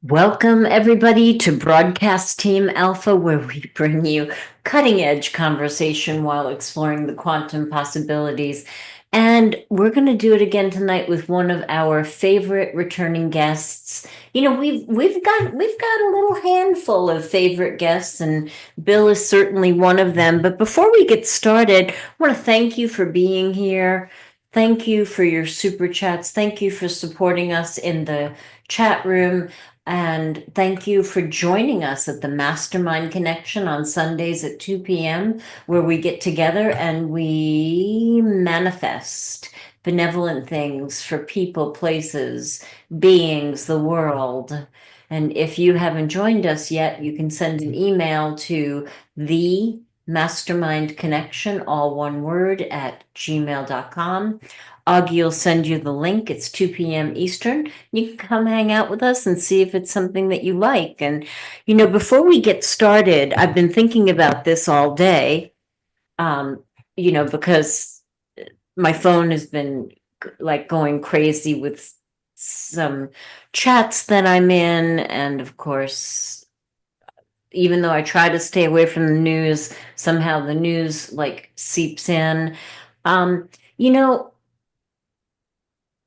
Welcome, everybody, to Broadcast Team Alpha, where we bring you cutting edge conversation while exploring the quantum possibilities. And we're going to do it again tonight with one of our favorite returning guests. We've got a little handful of favorite guests, and Bill is certainly one of them. But before we get started, I want to thank you for being here. Thank you for your super chats. Thank you for supporting us in the chat room. And thank you for joining us at the Mastermind Connection on Sundays at 2 p.m., where we get together and we manifest benevolent things for people, places, beings, the world. And if you haven't joined us yet, you can send an email to the Mastermind Connection, all one word, at gmail.com. Augie will send you the link. It's 2 p.m. Eastern. You can come hang out with us and see if it's something that you like. And, before we get started, I've been thinking about this all day, um, because my phone has been like going crazy with some chats that I'm in. And of course, even though I try to stay away from the news, somehow the news like seeps in. Um, you know,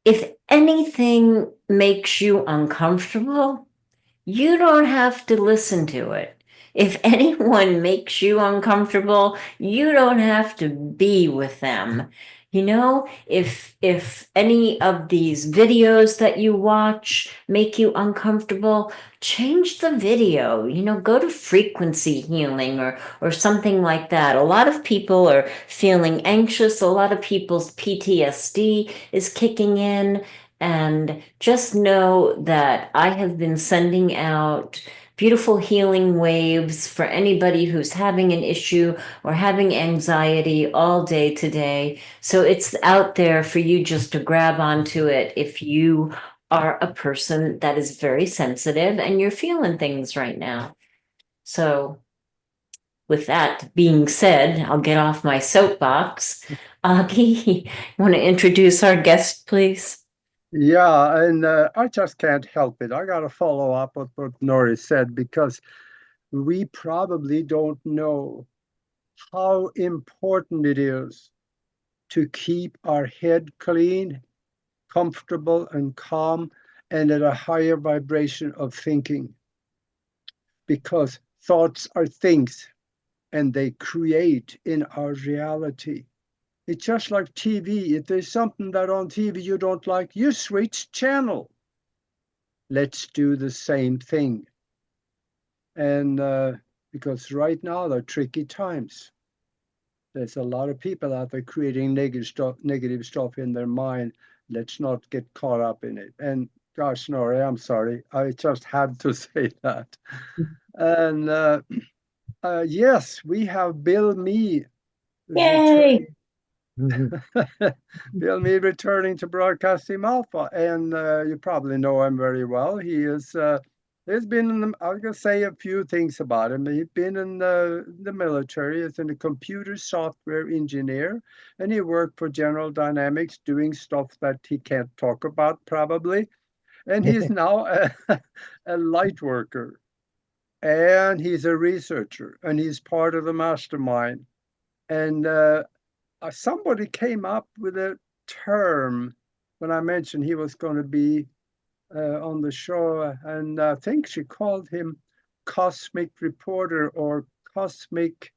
if anything makes you uncomfortable, you don't have to listen to it. If anyone makes you uncomfortable, you don't have to be with them. If any of these videos that you watch make you uncomfortable, change the video. Go to frequency healing or something like that. A lot of people are feeling anxious. A lot of people's PTSD is kicking in. And just know that I have been sending out beautiful healing waves for anybody who's having an issue or having anxiety all day today. So it's out there for you just to grab onto it if you are a person that is very sensitive and you're feeling things right now. So with that being said, I'll get off my soapbox. Augie, want to introduce our guest, please? Yeah, and I just can't help it. I got to follow up with what Nori said because we probably don't know how important it is to keep our head clean, comfortable, and calm, and at a higher vibration of thinking. Because thoughts are things and they create in our reality. It's just like TV. If there's something that on TV you don't like, you switch channel. Let's do the same thing. And because right now they're tricky times. There's a lot of people out there creating negative stuff in their mind. Let's not get caught up in it. And gosh, Nori, I'm sorry. I just had to say that. And yes, we have Bill Mee Yay! returning. Bill Mee returning to Broadcasting Alpha, and you probably know him very well. He's been I'm gonna say a few things about him. He's been in the military as a computer software engineer, and he worked for General Dynamics doing stuff that he can't talk about probably. And he's now a light worker, and he's a researcher, and he's part of the mastermind. And somebody came up with a term when I mentioned he was going to be on the show, and I think she called him cosmic reporter or cosmic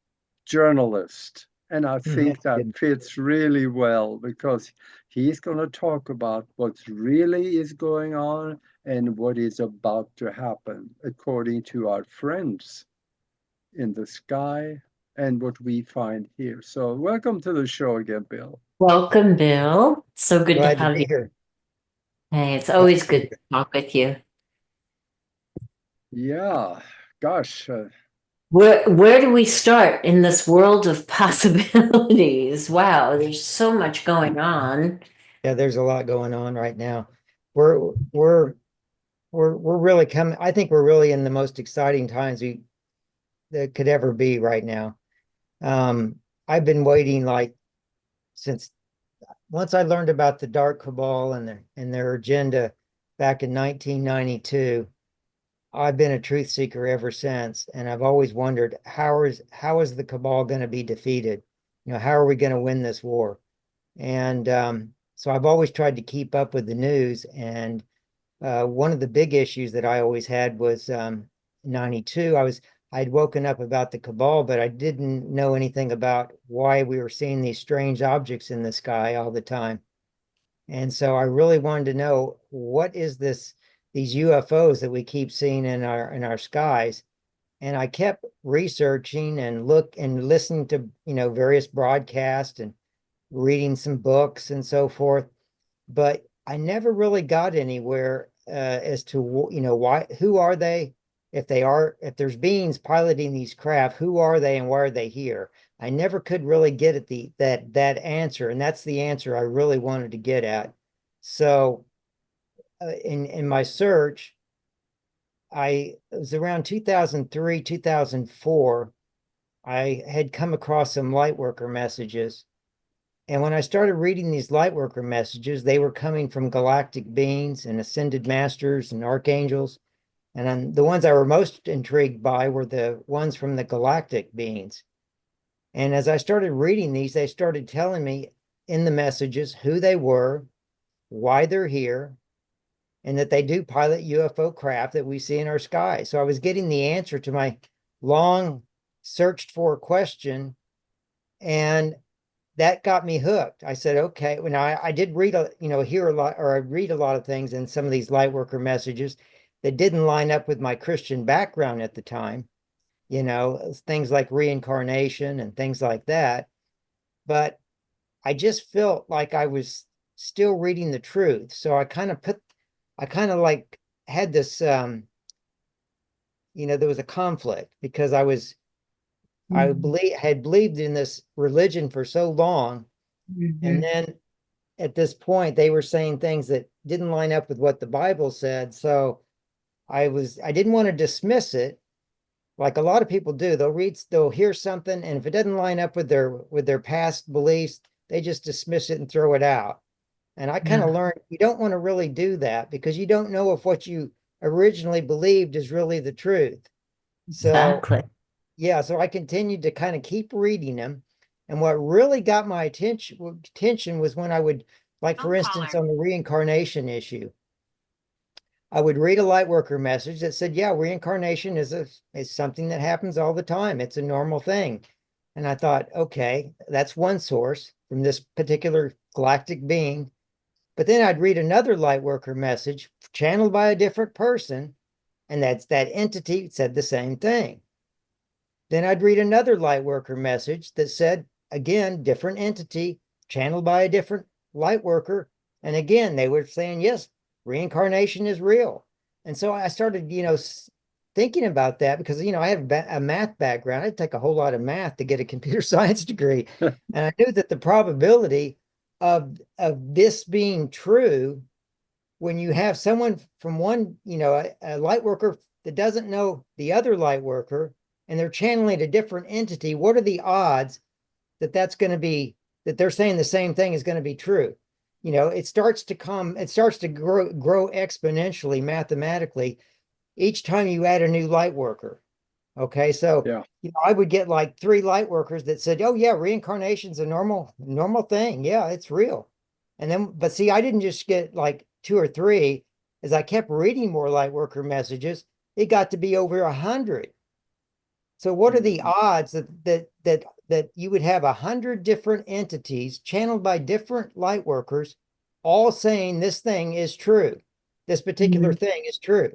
journalist. And I think That's that good. fits really well because he's going to talk about what really is going on and what is about to happen according to our friends in the sky and what we find here. So, welcome to the show again, Bill. Welcome, Bill. So good to Glad to have be you. here. Hey, it's Glad always to be good to here. talk with you. Yeah, gosh, Where do we start in this world of possibilities? Wow, there's so much going on. Yeah, there's a lot going on right now. We're we're we're really coming. I think we're really in the most exciting times we that could ever be right now. I've been waiting like since once I learned about the Dark Cabal and their agenda back in 1992. I've been a truth seeker ever since, and I've always wondered how is the cabal going to be defeated? How are we going to win this war? And so I've always tried to keep up with the news. And one of the big issues that I always had was 92. I'd woken up about the cabal, but I didn't know anything about why we were seeing these strange objects in the sky all the time. And so I really wanted to know, what is these UFOs that we keep seeing in our skies? And I kept researching and listening to, various broadcasts and reading some books and so forth, but I never really got anywhere as to, who are they? If there's beings piloting these craft, who are they and why are they here? I never could really get at that answer, and that's the answer I really wanted to get at. So, in my search, it was around 2003, 2004. I had come across some lightworker messages. And when I started reading these lightworker messages, they were coming from galactic beings and ascended masters and archangels. And then the ones I were most intrigued by were the ones from the galactic beings. And as I started reading these, they started telling me in the messages who they were, why they're here, and that they do pilot UFO craft that we see in our sky. So I was getting the answer to my long searched for question, and that got me hooked. I said, okay, when I did read, hear a lot, or I read a lot of things in some of these lightworker messages that didn't line up with my Christian background at the time, things like reincarnation and things like that. But I just felt like I was still reading the truth. So I kind of like had this, there was a conflict because I had believed in this religion for so long. And then at this point, they were saying things that didn't line up with what the Bible said. So I didn't want to dismiss it like a lot of people do. They'll hear something, and if it doesn't line up with their past beliefs, they just dismiss it and throw it out. And I kind of learned you don't want to really do that because you don't know if what you originally believed is really the truth. So Exactly. yeah, so I continued to kind of keep reading them. And what really got my attention was when I would, like, for instance, on the reincarnation issue, I would read a lightworker message that said, yeah, reincarnation is something that happens all the time. It's a normal thing. And I thought, okay, that's one source from this particular galactic being. But then I'd read another lightworker message channeled by a different person, and that entity said the same thing. Then I'd read another lightworker message that said, again, different entity channeled by a different lightworker. And again, they were saying, yes, reincarnation is real. And so I started, thinking about that because, I have a math background. I take a whole lot of math to get a computer science degree. And I knew that the probability of this being true, when you have someone from one, a light worker that doesn't know the other light worker, and they're channeling a different entity, what are the odds that they're saying the same thing is going to be true? It starts to grow exponentially mathematically each time you add a new light worker. Okay, so Yeah. I would get like 3 light workers that said, "Oh yeah, reincarnation's a normal thing. Yeah, it's real." And then, but see, I didn't just get like 2 or 3. As I kept reading more light worker messages, it got to be over 100. So what are the odds that you would have 100 different entities channeled by different light workers, all saying this thing is true, this particular thing is true?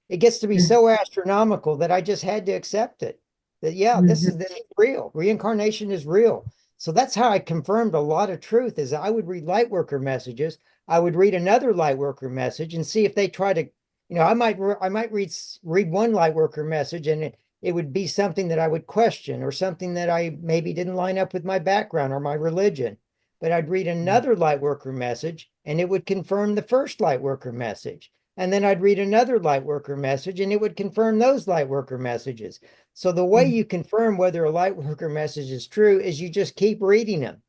It gets to be so astronomical that I just had to accept it. That yeah, this is real. Reincarnation is real. So that's how I confirmed a lot of truth. Is I would read light worker messages. I would read another light worker message and see if they try to, I might read one light worker message, and it would be something that I would question or something that I maybe didn't line up with my background or my religion. But I'd read another light worker message and it would confirm the first light worker message. And then I'd read another light worker message and it would confirm those light worker messages. So the way you confirm whether a light worker message is true is you just keep reading them.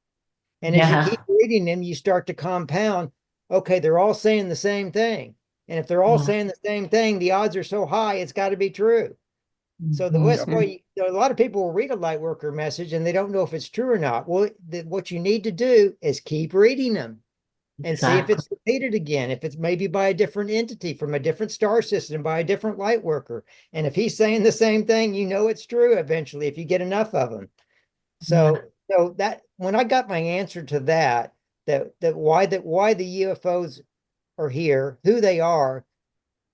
And as you keep reading them, you start to compound. Okay, they're all saying the same thing. And if they're all Yeah. saying the same thing, the odds are so high, it's got to be true. So the best Mhm. way, a lot of people will read a light worker message and they don't know if it's true or not. Well, what you need to do is keep reading them and see if Exactly. it's repeated again, if it's maybe by a different entity from a different star system, by a different light worker. And if he's saying the same thing, you know it's true eventually if you get enough of them. Yeah. So that when I got my answer to that why the UFOs are here, who they are,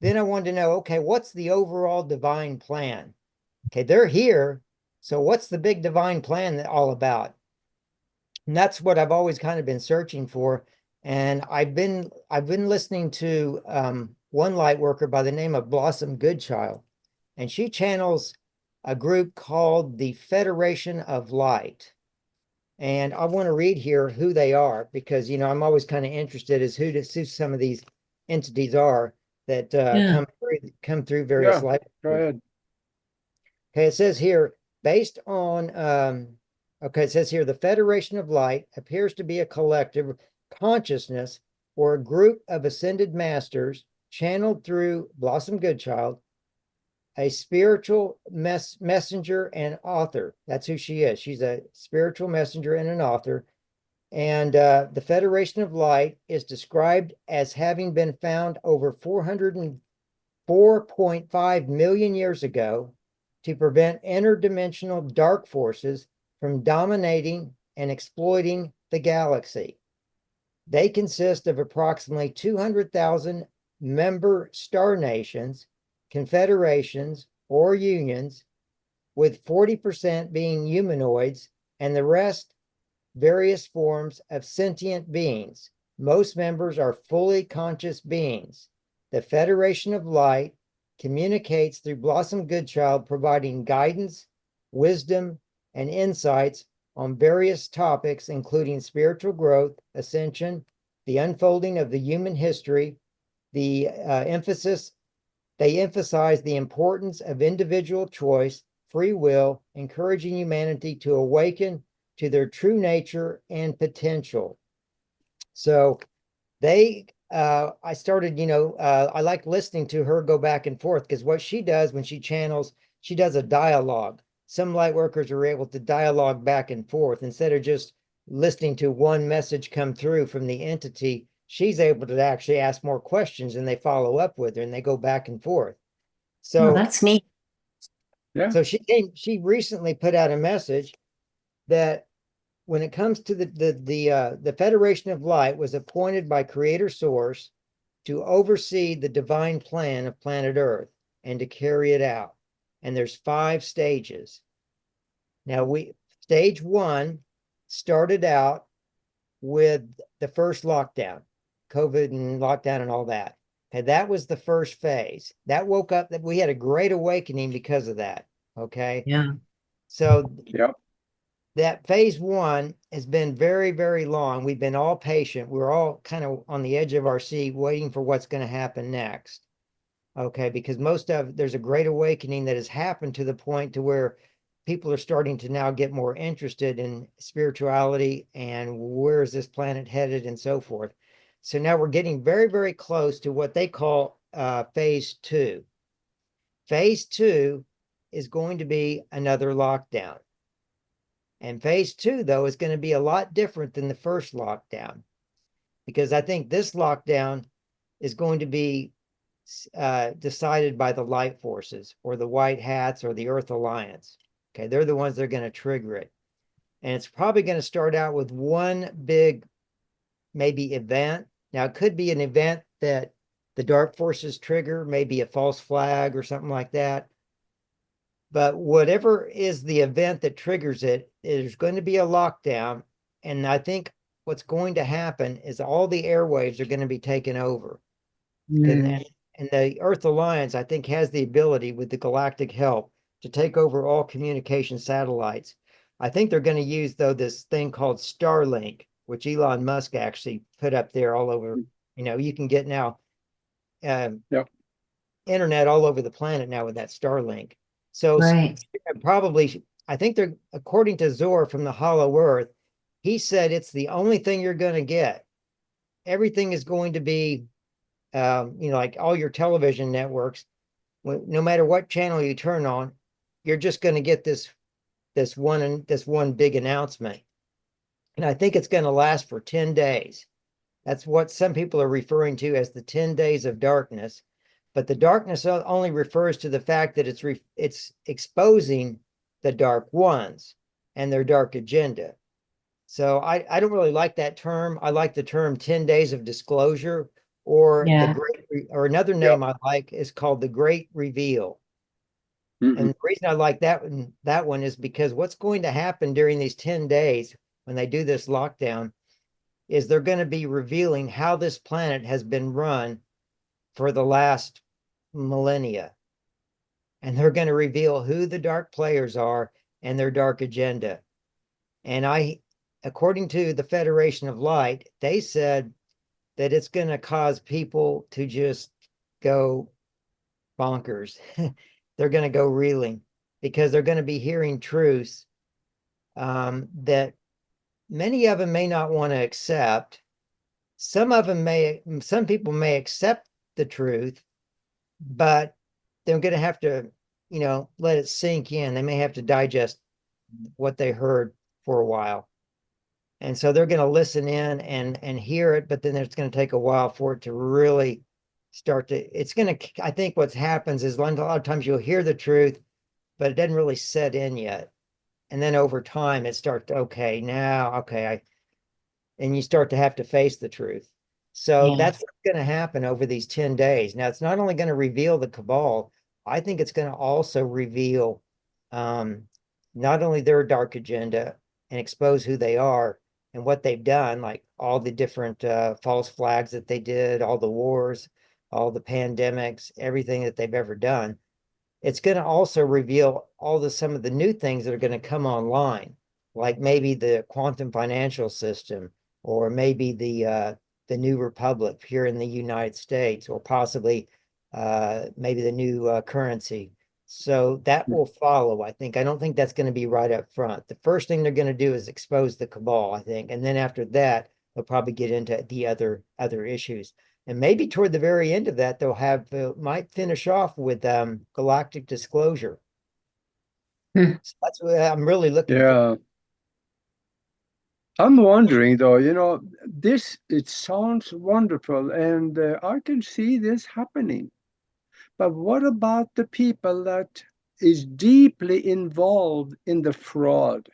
then I wanted to know, okay, what's the overall divine plan? Okay, they're here. So what's the big divine plan all about? And that's what I've always kind of been searching for. And I've been listening to one light worker by the name of Blossom Goodchild, and she channels a group called the Federation of Light. And I want to read here who they are because I'm always kind of interested as who some of these entities are that Yeah. come through various Yeah, light. go ahead. Okay, it says here, based on, okay, it says here, the Federation of Light appears to be a collective consciousness or a group of ascended masters channeled through Blossom Goodchild, a spiritual messenger and author. That's who she is. She's a spiritual messenger and an author. And the Federation of Light is described as having been found over 404.5 million years ago to prevent interdimensional dark forces from dominating and exploiting the galaxy. They consist of approximately 200,000 member star nations, confederations, or unions, with 40% being humanoids and the rest various forms of sentient beings. Most members are fully conscious beings. The Federation of Light communicates through Blossom Goodchild, providing guidance, wisdom, and insights on various topics, including spiritual growth, ascension, the unfolding of the human history, the they emphasize the importance of individual choice, free will, encouraging humanity to awaken to their true nature and potential. So I started, I like listening to her go back and forth because what she does when she channels, she does a dialogue. Some light workers are able to dialogue back and forth instead of just listening to one message come through from the entity. She's able to actually ask more questions and they follow up with her and they go back and forth. Oh, So, that's neat. Yeah, she recently put out a message that when it comes to the Federation of Light was appointed by Creator Source to oversee the divine plan of planet Earth and to carry it out. And there's 5 stages. Now stage 1 started out with the first lockdown, COVID and lockdown and all that. And that was the first phase. That woke up that we had a great awakening because of that. Okay. Yeah. So yeah, that phase 1 has been very, very long. We've been all patient. We're all kind of on the edge of our seat waiting for what's going to happen next. Okay, because there's a great awakening that has happened to the point to where people are starting to now get more interested in spirituality and where is this planet headed and so forth. So now we're getting very, very close to what they call phase 2. Phase 2 is going to be another lockdown. And phase 2, though, is going to be a lot different than the first lockdown, because I think this lockdown is going to be decided by the light forces or the white hats or the Earth Alliance. Okay, they're the ones that are going to trigger it. And it's probably going to start out with one big, maybe event. Now, it could be an event that the dark forces trigger, maybe a false flag or something like that. But whatever is the event that triggers it, there's going to be a lockdown. And I think what's going to happen is all the airwaves are going to be taken over. Mm. And the Earth Alliance, I think, has the ability with the galactic help to take over all communication satellites. I think they're going to use, though, this thing called Starlink, which Elon Musk actually put up there all over. You can get now yeah, internet all over the planet now with that Starlink. So Right. probably, I think they're, according to Zor from the Hollow Earth, he said it's the only thing you're going to get. Everything is going to be like all your television networks, no matter what channel you turn on, you're just going to get this one big announcement. And I think it's going to last for 10 days. That's what some people are referring to as the 10 days of darkness. But the darkness only refers to the fact that it's exposing the dark ones and their dark agenda. So I don't really like that term. I like the term 10 days of disclosure, or Yeah. or another name I like is called the Great Reveal. Mhm. And the reason I like that one is because what's going to happen during these 10 days when they do this lockdown is they're going to be revealing how this planet has been run for the last millennia. And they're going to reveal who the dark players are and their dark agenda. And according to the Federation of Light, they said that it's going to cause people to just go bonkers. They're going to go reeling because they're going to be hearing truths that many of them may not want to accept. Some people may accept the truth, but they're going to have to, let it sink in. They may have to digest what they heard for a while. And so they're going to listen in and hear it, but then it's going to take a while for it to really start to, I think what happens is a lot of times you'll hear the truth, but it doesn't really set in yet. And then over time it starts, okay, and you start to have to face the truth. So Yeah. that's what's going to happen over these 10 days. Now, it's not only going to reveal the cabal, I think it's going to also reveal um, not only their dark agenda and expose who they are and what they've done, like all the different false flags that they did, all the wars, all the pandemics, everything that they've ever done. It's going to also reveal some of the new things that are going to come online, like maybe the quantum financial system, or maybe the new republic here in the United States, or possibly maybe the new currency. So that will follow, I think. I don't think that's going to be right up front. The first thing they're going to do is expose the cabal, I think, and then after that, they'll probably get into the other issues. And maybe toward the very end of that, might finish off with galactic disclosure. Hmm. So that's what I'm really looking for. Yeah. I'm wondering though, it sounds wonderful and I can see this happening. But what about the people that is deeply involved in the fraud?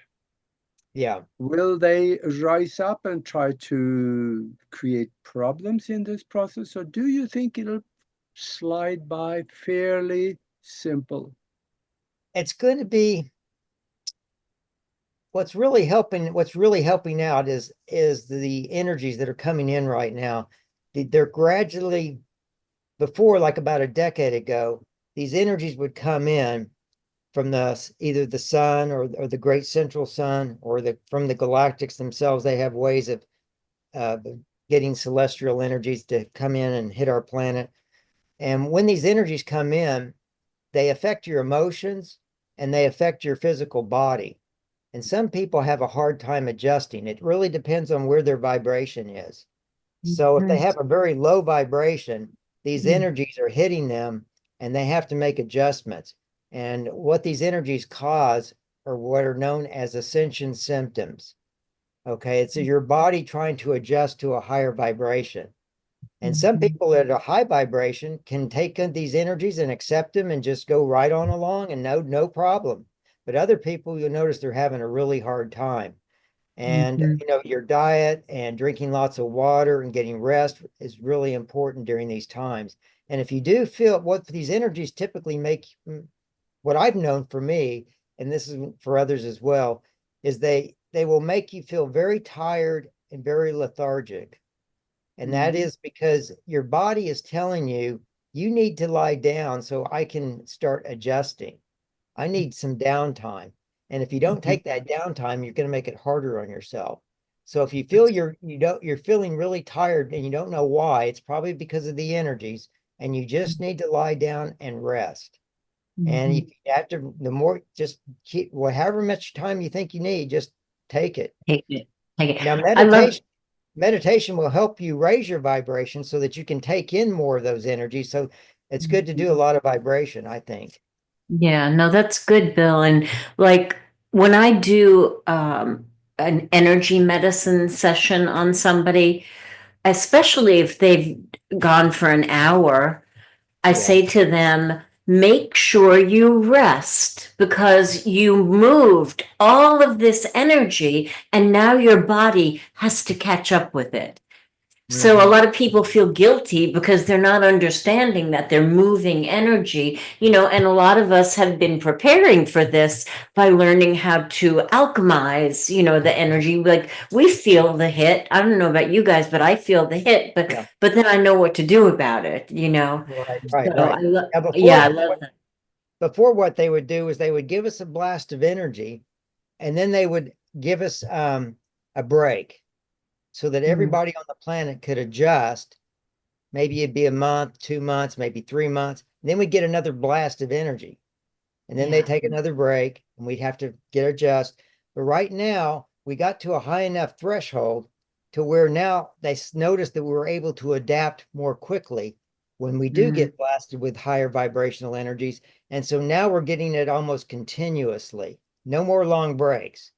Yeah. Will they rise up and try to create problems in this process? Or do you think it'll slide by fairly simple? It's going to be what's really helping out is the energies that are coming in right now. They're gradually, before, like about a decade ago, these energies would come in from either the sun or the great central sun, or from the galactics themselves. They have ways of uh, getting celestial energies to come in and hit our planet. And when these energies come in, they affect your emotions and they affect your physical body. And some people have a hard time adjusting. It really depends on where their vibration is. So if they have a very low vibration, these energies are hitting them and they have to make adjustments. And what these energies cause are what are known as ascension symptoms. Okay, it's your body trying to adjust to a higher vibration. And some people at a high vibration can take these energies and accept them and just go right on along and no problem. But other people, you'll notice they're having a really hard time. And your diet and drinking lots of water and getting rest is really important during these times. And if you do feel what these energies typically make, what I've known for me, and this is for others as well, is they will make you feel very tired and very lethargic. And that is because your body is telling you, you need to lie down so I can start adjusting. I need some downtime. And if you don't take that downtime, you're going to make it harder on yourself. So if you feel you're feeling really tired and you don't know why, it's probably because of the energies, and you just need to lie down and rest. And if you have to, the more, just keep, however much time you think you need, just take it. Take it. Take it. Now, I love, meditation. meditation will help you raise your vibration so that you can take in more of those energies. So it's good to do a lot of vibration, I think. Yeah, no, that's good, Bill. And like when I do an energy medicine session on somebody, especially if they've gone for an hour, I Yeah. say to them, make sure you rest because you moved all of this energy and now your body has to catch up with it. So a Mhm. lot of people feel guilty because they're not understanding that they're moving energy, and a lot of us have been preparing for this by learning how to alchemize, the energy. Like we feel the hit. I don't know about you guys, but I feel the hit, but Yeah. but then I know what to do about it. Right, So right, I right. love, Now, yeah, I love that. before what they would do is they would give us a blast of energy, and then they would give us a break so that Mm, everybody on the planet could adjust. Maybe it'd be a month, 2 months, maybe 3 months. And then we get another blast of energy. And then they yeah. take another break and we'd have to get adjust. But right now, we got to a high enough threshold to where now they notice that we were able to adapt more quickly when we do Mm, get blasted with higher vibrational energies. And so now we're getting it almost continuously. No more long breaks.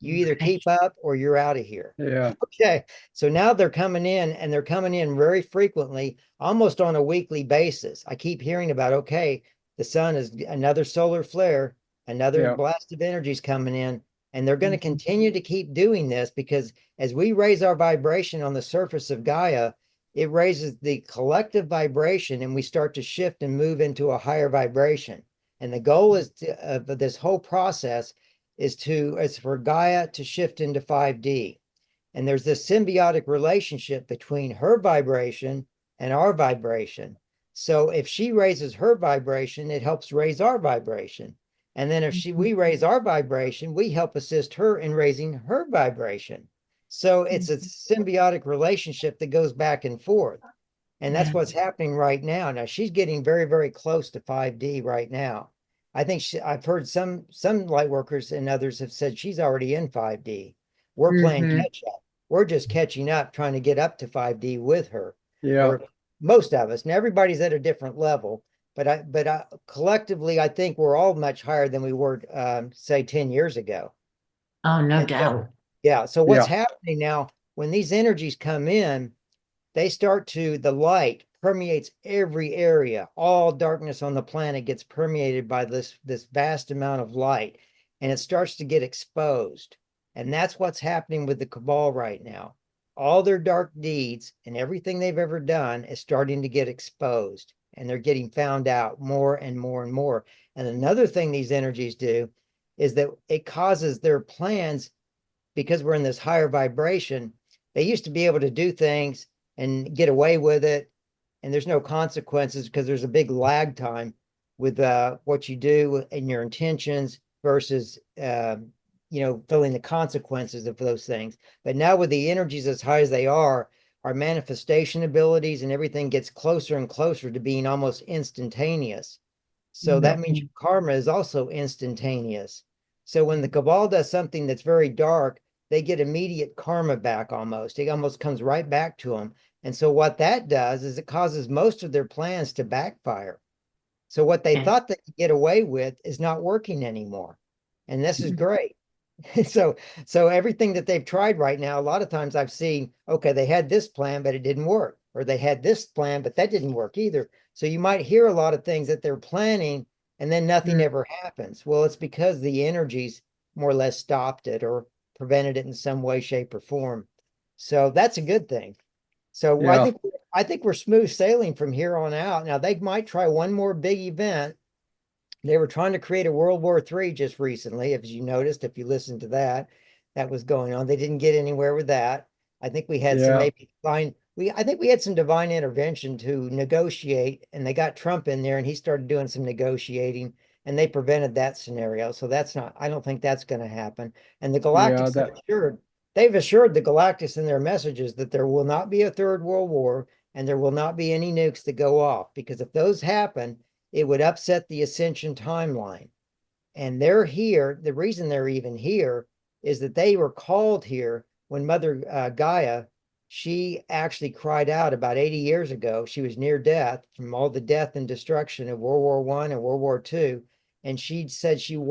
You either okay. keep up or you're out of here. Yeah. Okay. So now they're coming in and they're coming in very frequently, almost on a weekly basis. I keep hearing about, okay, the sun is another solar flare, another Yeah. blast of energy is coming in. And they're going to Mhm. continue to keep doing this because as we raise our vibration on the surface of Gaia, it raises the collective vibration and we start to shift and move into a higher vibration. And the goal is of this whole process is for Gaia to shift into 5D. And there's this symbiotic relationship between her vibration and our vibration. So if she raises her vibration, it helps raise our vibration. And then if we raise our vibration, we help assist her in raising her vibration. So it's a symbiotic relationship that goes back and forth. And that's Yeah. what's happening right now. Now she's getting very, very close to 5D right now. I've heard some light workers and others have said she's already in 5D. We're playing Mhm. catch up. We're just catching up, trying to get up to 5D with her, Yeah. or most of us. And everybody's at a different level, but collectively, I think we're all much higher than we were, say, 10 years ago. Oh, no And so, doubt. yeah. So what's Yeah. happening now when these energies come in? The light permeates every area. All darkness on the planet gets permeated by this vast amount of light, and it starts to get exposed. And that's what's happening with the cabal right now. All their dark deeds and everything they've ever done is starting to get exposed, and they're getting found out more and more and more. And another thing these energies do is that it causes their plans, because we're in this higher vibration. They used to be able to do things and get away with it, and there's no consequences because there's a big lag time with what you do and your intentions versus feeling the consequences of those things. But now with the energies as high as they are, our manifestation abilities and everything gets closer and closer to being almost instantaneous. So that means Mhm. your karma is also instantaneous. So when the cabal does something that's very dark, they get immediate karma back almost. It almost comes right back to them. And so what that does is it causes most of their plans to backfire. So what they Yeah. thought they could get away with is not working anymore. And this is great. So so everything that they've tried right now, a lot of times I've seen, okay, they had this plan, but it didn't work, or they had this plan, but that didn't work either. So you might hear a lot of things that they're planning and then nothing Mm, ever happens. Well, it's because the energies more or less stopped it or prevented it in some way, shape, or form. So that's a good thing. So I Yeah. think I think we're smooth sailing from here on out. Now they might try one more big event. They were trying to create a World War III just recently, as you noticed, if you listened to that, that was going on. They didn't get anywhere with that. I think we had some Yeah. maybe divine, I think we had some divine intervention to negotiate, and they got Trump in there and he started doing some negotiating and they prevented that scenario. So that's not, I don't think that's going to happen. And the Yeah. Galactics they've assured the Galactics in their messages that there will not be a third world war and there will not be any nukes that go off, because if those happen, it would upset the ascension timeline. And they're here. The reason they're even here is that they were called here when Mother Gaia she actually cried out about 80 years ago. She was near death from all the death and destruction of World War I and World War II. And she said she didn't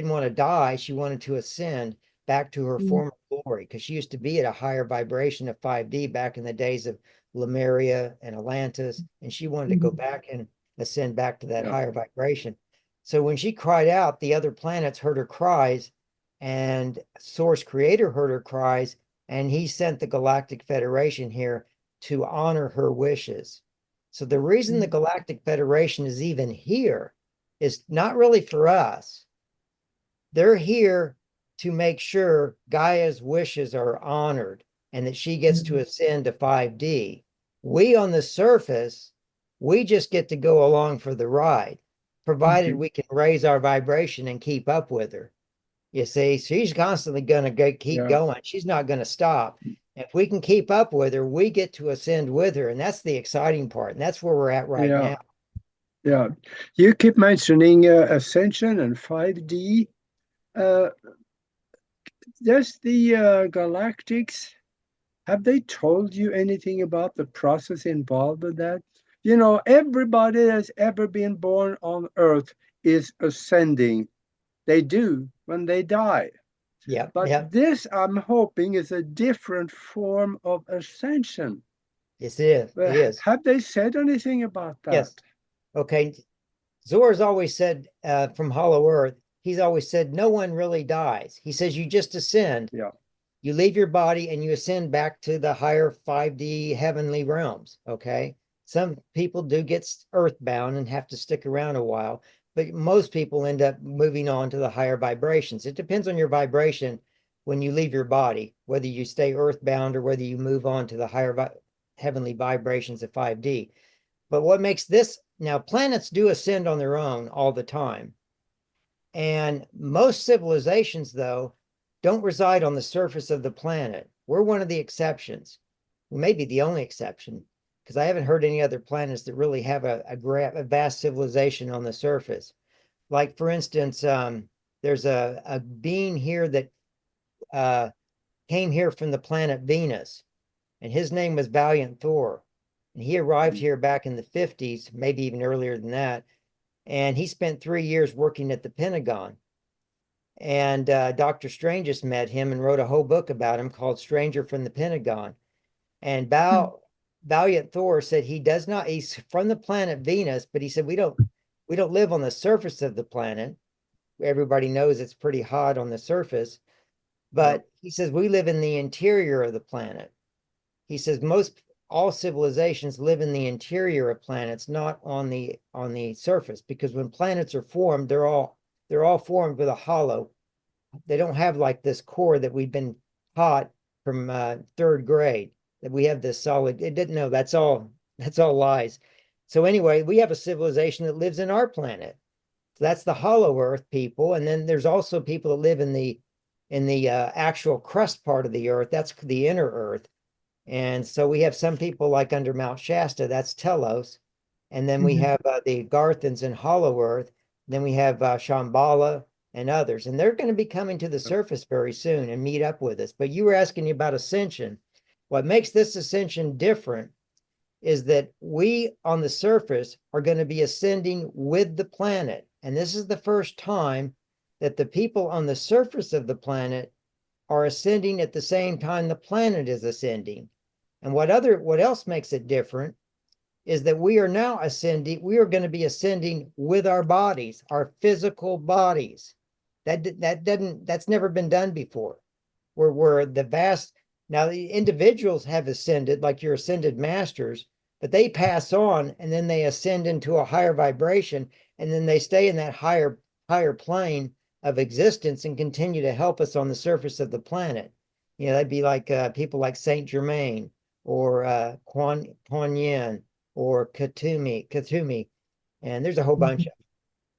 want to die. She wanted to ascend back to her former glory, because she used to be at a higher vibration of 5D back in the days of Lemuria and Atlantis. And she wanted to go back and ascend back to that higher vibration. So when she cried out, the other planets heard her cries, and Source Creator heard her cries, and he sent the Galactic Federation here to honor her wishes. So the reason the Galactic Federation is even here is not really for us. They're here to make sure Gaia's wishes are honored and that she gets to ascend to 5D. We on the surface, we just get to go along for the ride, provided we can raise our vibration and keep up with her. You see, she's constantly going to keep going. She's not going to stop. If we can keep up with her, we get to ascend with her. And that's the exciting part. And that's where we're at right now. Yeah. You keep mentioning ascension and 5D. Does the galactics, have they told you anything about the process involved with that? You know, everybody that's ever been born on Earth is ascending. They do when they die. Yeah. But this, I'm hoping, is a different form of ascension. Yes, it is. It is. Have they said anything about that? Yes. Okay. Zor's always said, from Hollow Earth, he's always said, no one really dies. He says, you just ascend. Yeah. You leave your body and you ascend back to the higher 5D heavenly realms. Okay. Some people do get earthbound and have to stick around a while, but most people end up moving on to the higher vibrations. It depends on your vibration when you leave your body, whether you stay earthbound or whether you move on to the higher heavenly vibrations of 5D. But what makes this, now planets do ascend on their own all the time. And most civilizations, though, don't reside on the surface of the planet. We're one of the exceptions. We may be the only exception, because I haven't heard any other planets that really have a vast civilization on the surface. Like, for instance, there's a being here that came here from the planet Venus, and his name was Valiant Thor. And he arrived here back in the 50s, maybe even earlier than that. And he spent 3 years working at the Pentagon. And Dr. Strange met him and wrote a whole book about him called Stranger from the Pentagon. And Valiant Thor said he's from the planet Venus, but he said, we don't live on the surface of the planet. Everybody knows it's pretty hot on the surface. But he says, we live in the interior of the planet. He says, all civilizations live in the interior of planets, not on the surface, because when planets are formed, they're all formed with a hollow. They don't have like this core that we've been taught from 3rd grade, that we have this solid. It didn't know. That's all lies. So anyway, we have a civilization that lives in our planet. So that's the Hollow Earth people, and then there's also people that live in the actual crust part of the Earth. That's the inner Earth. And so we have some people like under Mount Shasta, that's Telos. And then we have the Garthans in Hollow Earth. Then we have Shambhala and others. And they're going to be coming to the surface very soon and meet up with us. But you were asking me about ascension. What makes this ascension different is that we on the surface are going to be ascending with the planet. And this is the first time that the people on the surface of the planet are ascending at the same time the planet is ascending. And what else makes it different is that we are now ascending. We are going to be ascending with our bodies, our physical bodies. That's never been done before. We're the vast. Now the individuals have ascended, like your ascended masters, but they pass on and then they ascend into a higher vibration, and then they stay in that higher plane of existence and continue to help us on the surface of the planet. You know, that'd be like people like Saint Germain or Kuan Yin or Katumi, and there's a whole bunch of them.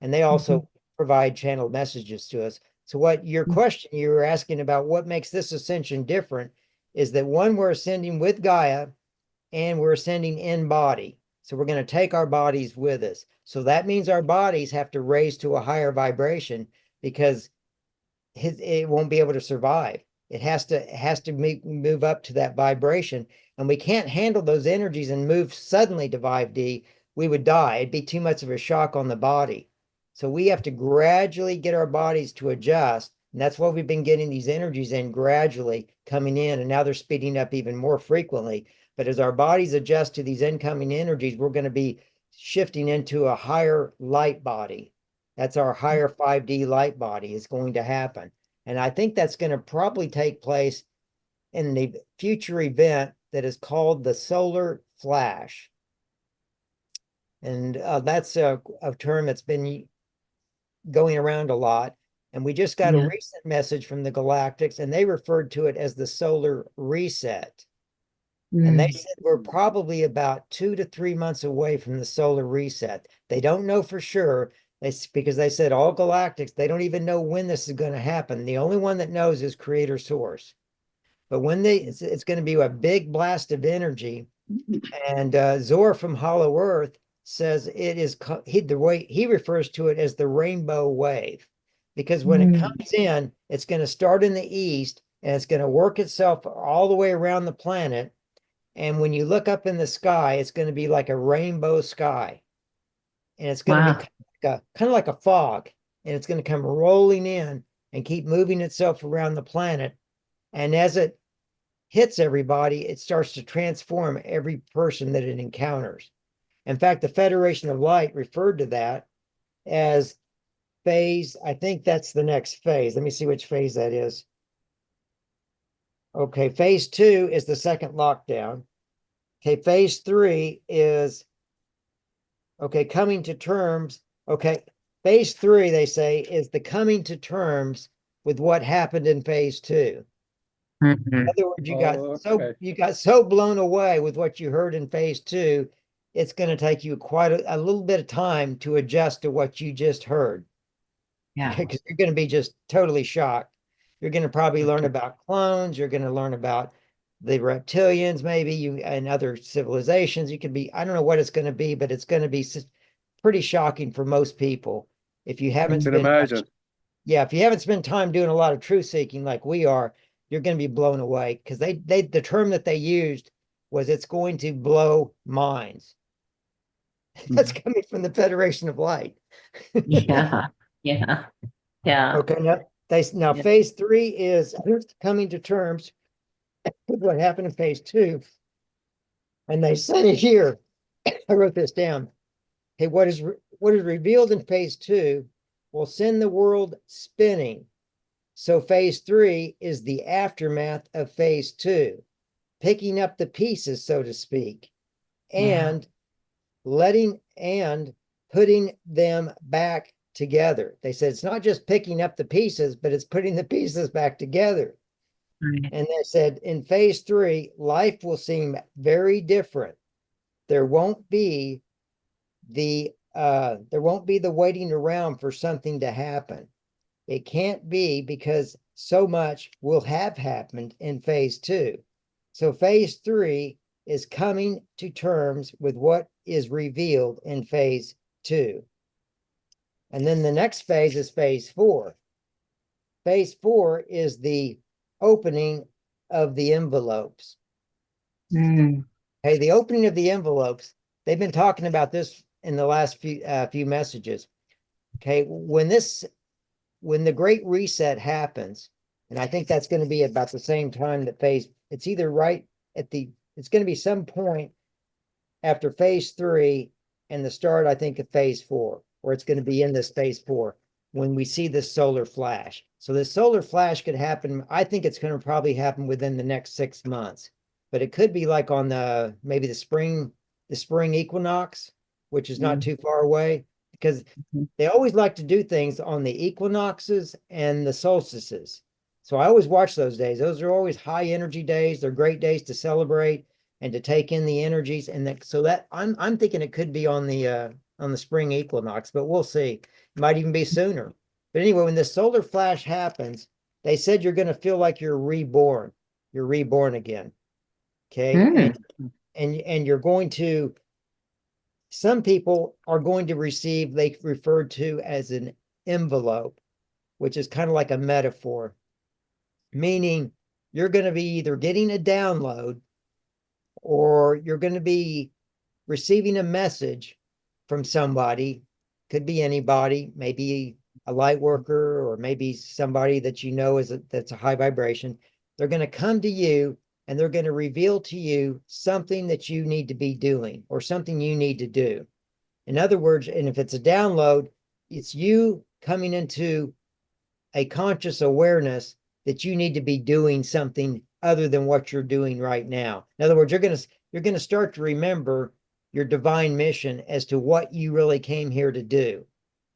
And they also provide channeled messages to us. So what your question you were asking about, what makes this ascension different, is that one, we're ascending with Gaia and we're ascending in body. So we're going to take our bodies with us. So that means our bodies have to raise to a higher vibration, because it won't be able to survive. It has to move up to that vibration, and we can't handle those energies and move suddenly to 5D. We would die. It'd be too much of a shock on the body. So we have to gradually get our bodies to adjust. And that's why we've been getting these energies in gradually coming in, and now they're speeding up even more frequently. But as our bodies adjust to these incoming energies, we're going to be shifting into a higher light body. That's our higher 5D light body is going to happen. And I think that's going to probably take place in the future event that is called the solar flash. And that's a term that's been going around a lot. And we just got a recent message from the Galactics, and they referred to it as the solar reset. And they said we're probably about 2 to 3 months away from the solar reset. They don't know for sure, because they said all galactics, they don't even know when this is going to happen. The only one that knows is Creator Source. But when it's going to be a big blast of energy. And Zor from Hollow Earth says it is, the way he refers to it as the rainbow wave. Because when it comes in, it's going to start in the east, and it's going to work itself all the way around the planet. And when you look up in the sky, it's going to be like a rainbow sky. And it's going to be kind of like a fog. And it's going to come rolling in and keep moving itself around the planet. And as it hits everybody, it starts to transform every person that it encounters. In fact, the Federation of Light referred to that as phase. I think that's the next phase. Let me see which phase that is. Okay, phase 2 is the second lockdown. Okay, phase 3 is, okay, coming to terms. Okay, phase 3, they say, is the coming to terms with what happened in phase 2. In other words, you got so blown away with what you heard in phase 2, it's going to take you quite a little bit of time to adjust to what you just heard. Yeah. Because you're going to be just totally shocked. You're going to probably learn about clones. You're going to learn about the reptilians, maybe and other civilizations. You could be, I don't know what it's going to be, but it's going to be pretty shocking for most people. If you haven't spent, if you haven't spent time doing a lot of truth seeking like we are, you're going to be blown away, because the term that they used was it's going to blow minds. That's coming from the Federation of Light. Yeah. Okay, now phase 3 is coming to terms with what happened in phase 2. And they say here, I wrote this down. Hey, what is revealed in phase 2 will send the world spinning. So phase 3 is the aftermath of phase 2, picking up the pieces, so to speak, and putting them back together. They said it's not just picking up the pieces, but it's putting the pieces back together. Right. And they said in phase 3, life will seem very different. There won't be the waiting around for something to happen. It can't be, because so much will have happened in phase 2. So phase 3 is coming to terms with what is revealed in phase 2. And then the next phase is phase 4. Phase 4 is the opening of the envelopes. Hey, the opening of the envelopes, they've been talking about this in the last few messages. Okay, when the Great Reset happens, and I think that's going to be about the same time that it's either right it's going to be some point after phase 3 and the start, I think, of phase 4, or it's going to be in this phase 4 when we see this solar flash. So the solar flash could happen. I think it's going to probably happen within the next 6 months, but it could be like on maybe the spring equinox, which is not too far away, because they always like to do things on the equinoxes and the solstices. So I always watch those days. Those are always high energy days. They're great days to celebrate and to take in the energies. And so that I'm thinking it could be on the spring equinox, but we'll see. It might even be sooner. But anyway, when the solar flash happens, they said you're going to feel like you're reborn. You're reborn again. Okay. And you're going to, some people are going to receive, they referred to as an envelope, which is kind of like a metaphor, meaning you're going to be either getting a download or you're going to be receiving a message from somebody. Could be anybody, maybe a light worker, or maybe somebody that you know that's a high vibration. They're going to come to you and they're going to reveal to you something that you need to be doing or something you need to do. In other words, and if it's a download, it's you coming into a conscious awareness that you need to be doing something other than what you're doing right now. In other words, you're going to start to remember your divine mission as to what you really came here to do.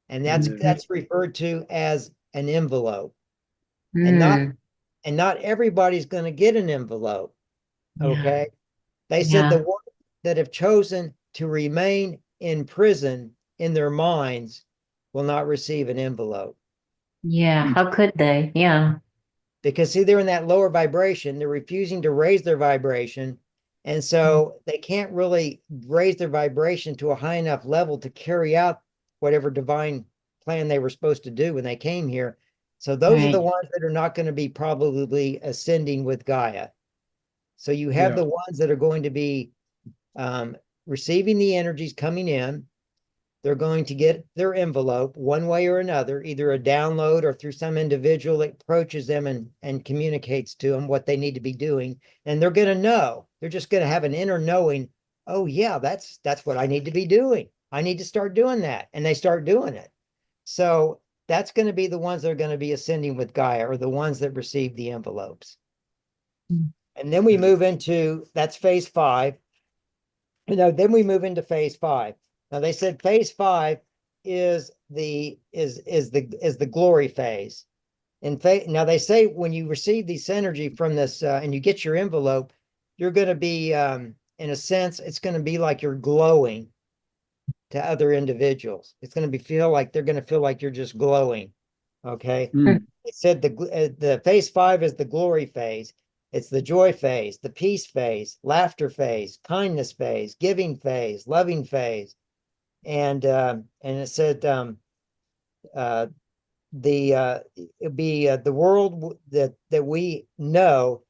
And that's referred to as an envelope. And not everybody's going to get an envelope. Okay. They said the ones that have chosen to remain in prison in their minds will not receive an envelope. Yeah, how could they? Yeah. Because see, they're in that lower vibration. They're refusing to raise their vibration. And so they can't really raise their vibration to a high enough level to carry out whatever divine plan they were supposed to do when they came here. So those are the ones that are not going to be probably ascending with Gaia. So you have the ones that are going to be receiving the energies coming in. They're going to get their envelope one way or another, either a download or through some individual that approaches them and communicates to them what they need to be doing. And they're going to know. They're just going to have an inner knowing, oh yeah, that's what I need to be doing. I need to start doing that. And they start doing it. So that's going to be the ones that are going to be ascending with Gaia, or the ones that receive the envelopes. And then we move into, that's phase 5. Then we move into phase 5. Now they said phase 5 is the glory phase. Now they say when you receive this energy from this and you get your envelope, you're going to be in a sense, it's going to be like you're glowing to other individuals. It's going to feel like they're going to feel like you're just glowing. Okay. It said the phase 5 is the glory phase. It's the joy phase, the peace phase, laughter phase, kindness phase, giving phase, loving phase. And it said it'd be the world that we know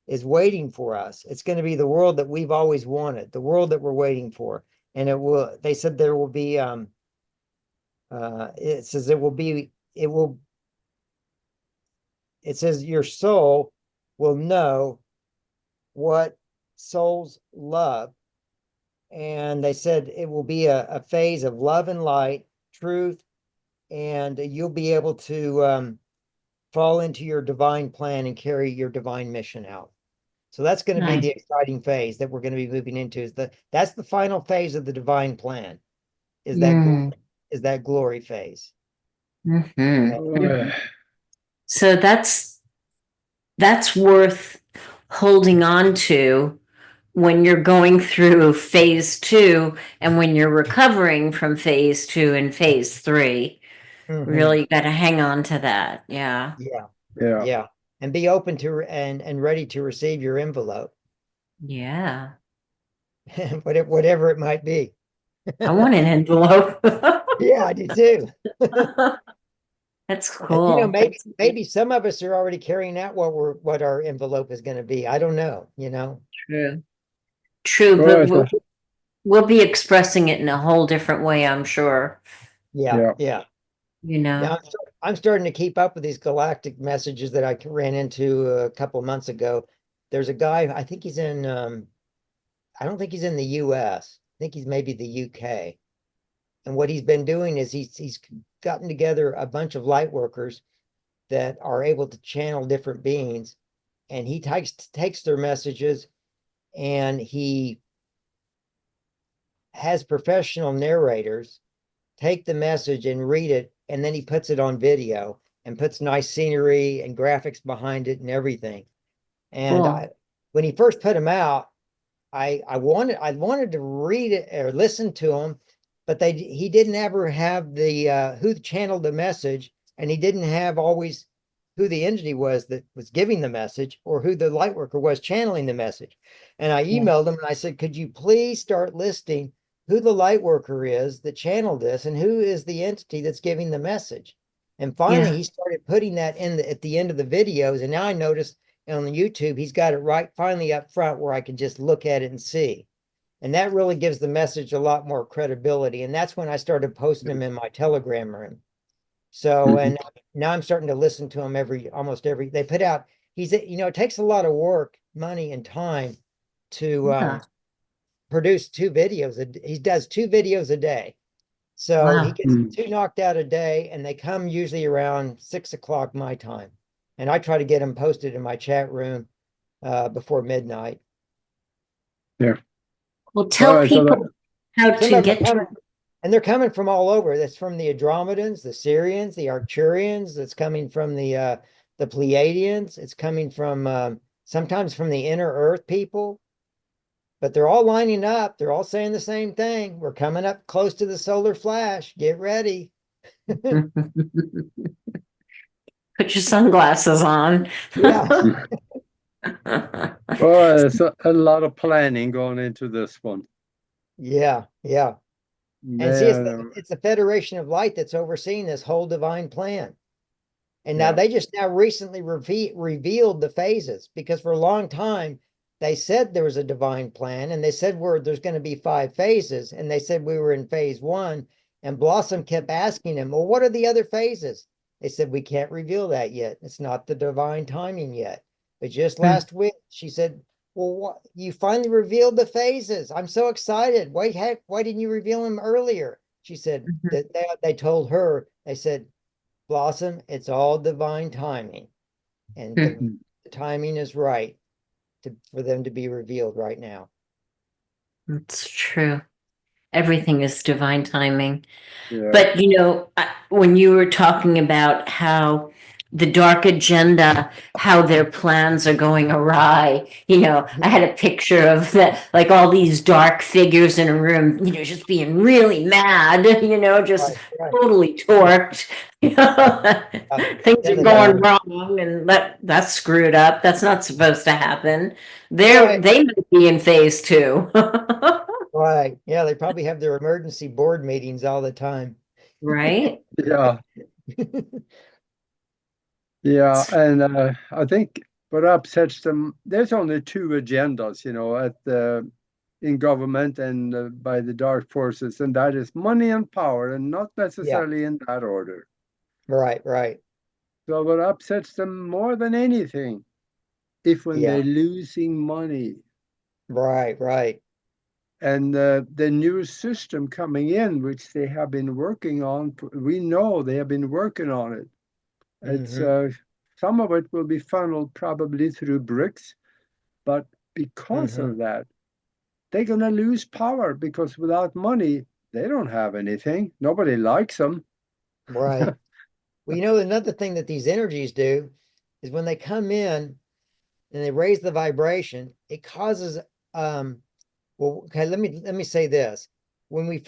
is waiting for us. It's going to be the world that we've always wanted, the world that we're waiting for. And they said there will be it says it says your soul will know what souls love. And they said it will be a phase of love and light, truth, and you'll be able to fall into your divine plan and carry your divine mission out. So that's going to be the exciting phase that we're going to be moving into. That's the final phase of the divine plan. Is that glory phase? So that's worth holding on to when you're going through phase 2 and when you're recovering from phase 2 and phase 3. Really got to hang on to that. Yeah. And be open to and ready to receive your envelope. Yeah. Whatever it might be. I want an envelope. Yeah, I do too. That's cool. And, maybe some of us are already carrying out what our envelope is going to be. I don't know, True, but we'll be expressing it in a whole different way, I'm sure. Yeah. Now I'm starting to keep up with these galactic messages that I ran into a couple months ago. There's a guy, I think he's in I don't think he's in the US. I think he's maybe the UK. And what he's been doing is he's gotten together a bunch of light workers that are able to channel different beings, and he takes their messages and he has professional narrators take the message and read it, and then he puts it on video and puts nice scenery and graphics behind it and everything. And when he first put them out, I wanted to read it or listen to him, but he didn't ever have the who channeled the message, and he didn't have always who the entity was that was giving the message, or who the light worker was channeling the message. And I emailed him and I said, could you please start listing who the light worker is that channeled this and who is the entity that's giving the message? And finally he started putting that at the end of the videos, and now I noticed on the YouTube, he's got it right finally up front where I can just look at it and see. And that really gives the message a lot more credibility. And that's when I started posting them in my Telegram room. So, and now I'm starting to listen to them almost every, they put out, it takes a lot of work, money, and time to Yeah. produce 2 videos. He does 2 videos a day. So he Wow. gets 2 knocked out a day, and they come usually around 6 o'clock my time. And I try to get them posted in my chat room before midnight. Yeah. Well, tell So people how Some to of them are get coming, to. and they're coming from all over. That's from the Andromedans, the Syrians, the Arcturians. That's coming from the Pleiadians. It's coming from sometimes from the inner Earth people. But they're all lining up. They're all saying the same thing. We're coming up close to the solar flash. Get ready. Put your sunglasses on. Yeah. well, there's a lot of planning going into this one. Yeah. Yeah. And see, There, it's the Federation of Light that's overseeing this whole divine plan. And now Yeah. they just now recently revealed the phases, because for a long time they said there was a divine plan, and they said there's going to be 5 phases, and they said we were in phase 1. And Blossom kept asking him, well, what are the other phases? They said, we can't reveal that yet. It's not the divine timing yet. But just last week she said, well, what, you finally revealed the phases. I'm so excited. Why didn't you reveal them earlier? She said that they told her, they said, Blossom, it's all divine timing, and the timing is right for them to be revealed right now. It's true. Everything is divine timing. Yeah. But, when you were talking about how the dark agenda, how their plans are going awry, I had a picture of like all these dark figures in a room, just being really mad, just Right. totally torqued. Things are going wrong, and that's screwed up. That's not supposed to happen. Right. They might be in phase 2. Right. Yeah, they probably have their emergency board meetings all the time. Right? Yeah. Yeah. And I think what upsets them, there's only 2 agendas, in government and by the dark forces, and that is money and power, and not necessarily in that order. Right. So what upsets them more than anything, when they're losing money. Right. And the new system coming in, which they have been working on, we know they have been working on it. It's some of it will be funneled probably through BRICS, but because of that, they're going to lose power, because without money, they don't have anything. Nobody likes them. Right. Well, another thing that these energies do is when they come in and they raise the vibration, it causes well, okay, let me say this. When we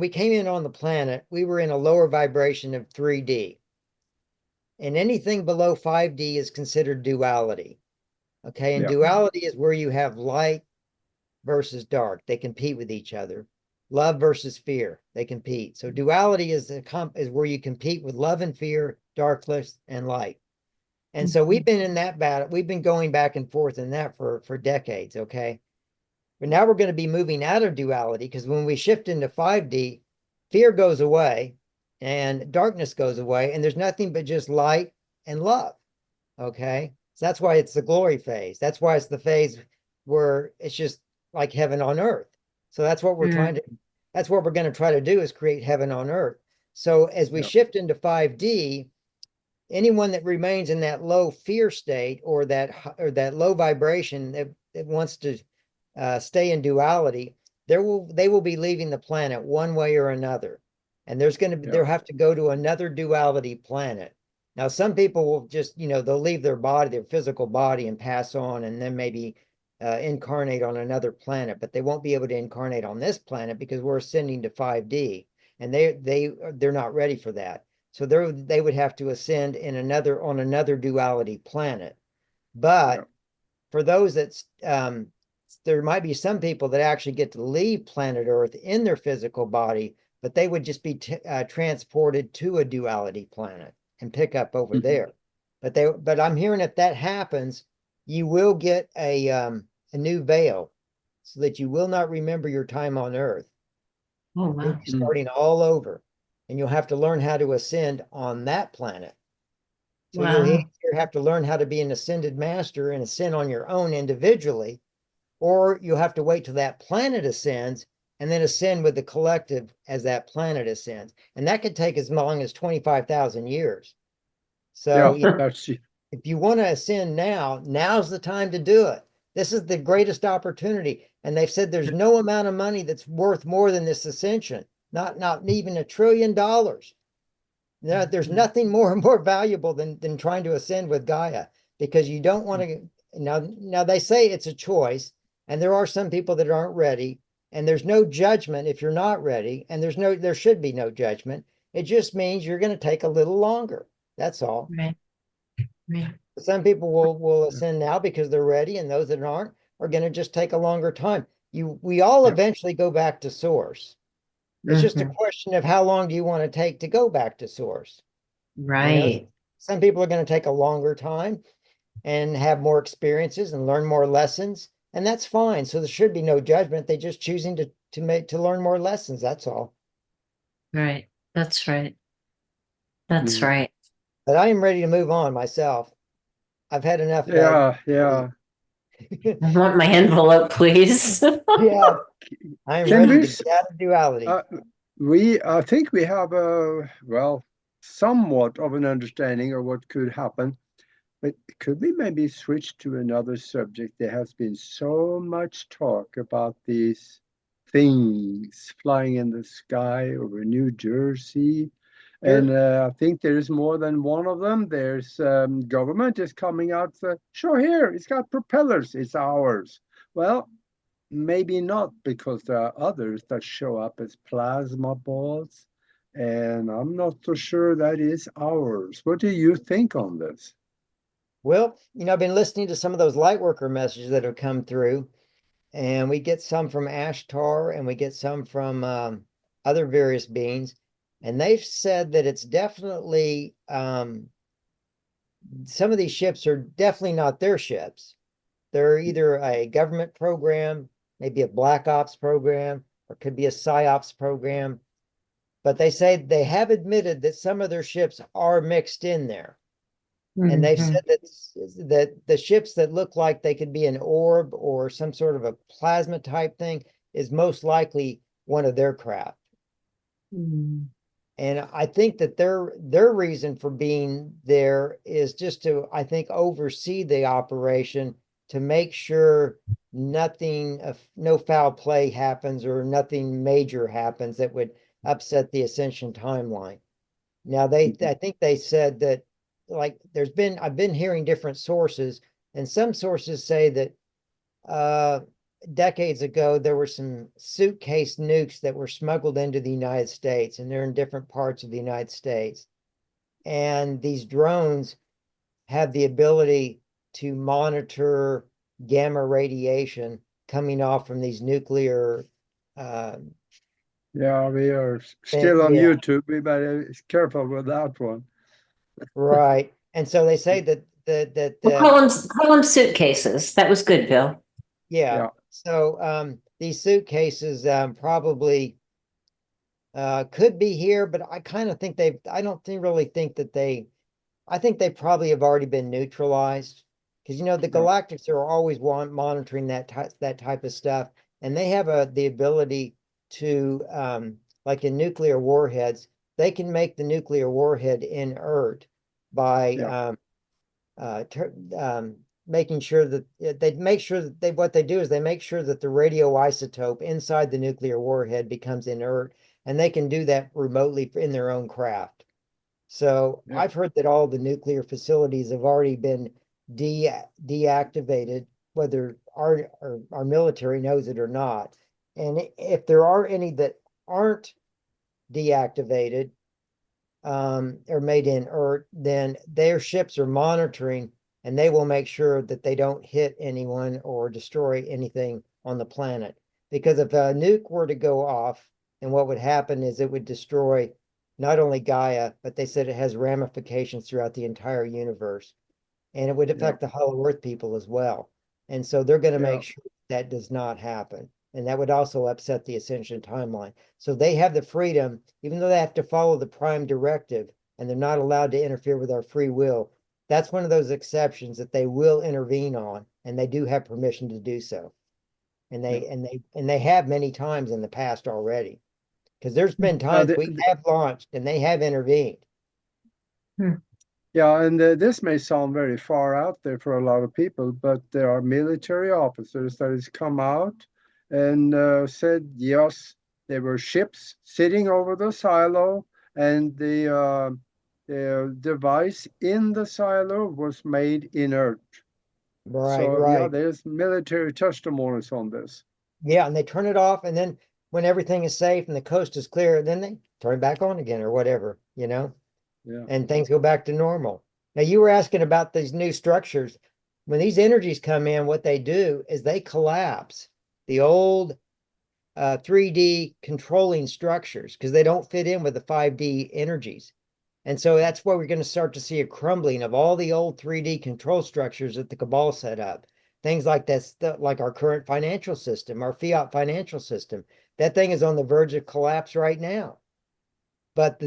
came in on the planet, we were in a lower vibration of 3D. And anything below 5D is considered duality. Okay, and duality is where you have light versus dark. They compete with each other. Love versus fear, they compete. So duality is where you compete with love and fear, darkness and light. And so we've been in that battle. We've been going back and forth in that for decades, okay? But now we're going to be moving out of duality, because when we shift into 5D, fear goes away and darkness goes away, and there's nothing but just light and love. Okay. So that's why it's the glory phase. That's why it's the phase where it's just like heaven on earth. So that's what that's what we're going to try to do, is create heaven on earth. So as we shift into 5D, anyone that remains in that low fear state, or that low vibration that wants to stay in duality, they will be leaving the planet one way or another, and they'll have to go to another duality planet. Now, some people will just they'll leave their physical body, and pass on, and then maybe incarnate on another planet, but they won't be able to incarnate on this planet, because we're ascending to 5D, and they're not ready for that. So they would have to ascend on another duality planet. But for those that there might be some people that actually get to leave planet Earth in their physical body, but they would just be transported to a duality planet and pick up over there. But I'm hearing if that happens, you will get a new veil so that you will not remember your time on Earth. Oh, You'll wow. be starting all over, and you'll have to learn how to ascend on that planet. So you'll Wow. either have to learn how to be an ascended master and ascend on your own individually, or you'll have to wait till that planet ascends and then ascend with the collective as that planet ascends. And that could take as long as 25,000 years. So, Yeah, you know, that's if you want to ascend now, now's the time to do it. This is the greatest opportunity. And they've said there's no amount of money that's worth more than this ascension, not even $1 trillion. No, there's nothing more valuable than trying to ascend with Gaia, because you don't want to. Now they say it's a choice, and there are some people that aren't ready, and there's no judgment if you're not ready, and there should be no judgment. It just means you're going to take a little longer. That's all. Right. Right. Some people will ascend now because they're ready, and those that aren't are going to just take a longer time. We all yeah. eventually go back to source. It's just a Mhm. question of how long do you want to take to go back to source. You know, Right. some people are going to take a longer time and have more experiences and learn more lessons, and that's fine. So there should be no judgment. They're just choosing to learn more lessons. That's all. Right. That's right. That's Mm. right. But I am ready to move on myself. I've had enough. Yeah, yeah. I want my envelope, please. Yeah, I am Can ready we, to get out of duality. uh, I think we have a, well, somewhat of an understanding of what could happen, but could we maybe switch to another subject? There has been so much talk about these things flying in the sky over New Jersey. And Sure. I think there's more than one of them. There's government is coming out, show here, it's got propellers, it's ours. Well, maybe not, because there are others that show up as plasma balls, and I'm not so sure that is ours. What do you think on this? Well, I've been listening to some of those light worker messages that have come through, and we get some from Ashtar and we get some from other various beings. And they've said that it's definitely some of these ships are definitely not their ships. They're either a government program, maybe a black ops program, or could be a psyops program. But they say they have admitted that some of their ships are mixed in there. And they've Mhm. said that the ships that look like they could be an orb or some sort of a plasma type thing is most likely one of their craft. Mm. And I think that their reason for being there is just to, I think, oversee the operation to make sure nothing, no foul play happens or nothing major happens that would upset the ascension timeline. Now I think they said that, like, I've been hearing different sources, and some sources say that uh decades ago there were some suitcase nukes that were smuggled into the United States, and they're in different parts of the United States. And these drones have the ability to monitor gamma radiation coming off from these nuclear uh Yeah, we are still on yeah, YouTube. We better be careful with that one. right. And so they say that Well, call them suitcases. That was good, Bill. yeah. Yeah, So these suitcases probably could be here, but I kind of think I don't really think that I think they probably have already been neutralized, because the yeah, Galactics are always monitoring that type of stuff, and they have the ability to like in nuclear warheads, they can make the nuclear warhead inert by yeah, uh, making sure that they make sure that what they do is they make sure that the radioisotope inside the nuclear warhead becomes inert, and they can do that remotely in their own craft. So yeah. I've heard that all the nuclear facilities have already been deactivated, whether our military knows it or not. And if there are any that aren't deactivated, or made inert, then their ships are monitoring, and they will make sure that they don't hit anyone or destroy anything on the planet. Because if a nuke were to go off, then what would happen is it would destroy not only Gaia, but they said it has ramifications throughout the entire universe. And it would Yeah. affect the Hollow Earth people as well. And so they're going to Yeah. make sure that does not happen. And that would also upset the Ascension timeline. So they have the freedom, even though they have to follow the Prime Directive and they're not allowed to interfere with our free will. That's one of those exceptions that they will intervene on, and they do have permission to do so. And they have many times in the past already. Because there's been times we have launched and they have intervened. Yeah, and this may sound very far out there for a lot of people, but there are military officers that has come out and said, yes, there were ships sitting over the silo, and the device in the silo was made inert. Right, So yeah, right. there's military testimonies on this. Yeah, and they turn it off, and then when everything is safe and the coast is clear, then they turn it back on again or whatever, Yeah. and things go back to normal. Now, you were asking about these new structures. When these energies come in, what they do is they collapse the old 3D controlling structures because they don't fit in with the 5D energies. And so that's where we're going to start to see a crumbling of all the old 3D control structures that the cabal set up. Things like this, like our current financial system, our fiat financial system. That thing is on the verge of collapse right now. But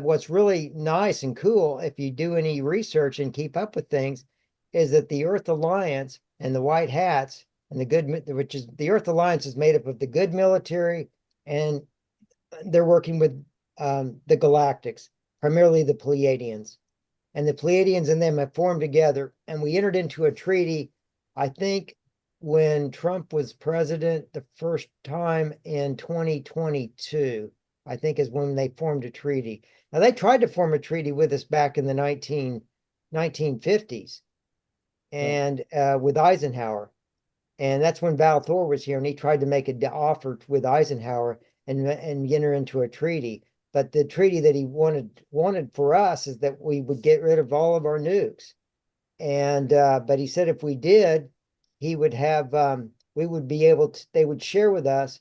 what's really nice and cool, if you do any research and keep up with things, is that the Earth Alliance and the White Hats and which is the Earth Alliance is made up of the good military, and they're working with the Galactics, primarily the Pleiadians. And the Pleiadians and them have formed together, and we entered into a treaty, I think, when Trump was president the first time in 2022, I think is when they formed a treaty. Now, they tried to form a treaty with us back in the 1950s and with Eisenhower. And that's when Val Thor was here, and he tried to make an offer with Eisenhower and enter into a treaty. But the treaty that he wanted for us is that we would get rid of all of our nukes. And but he said if we did, he would have we would be able to. They would share with us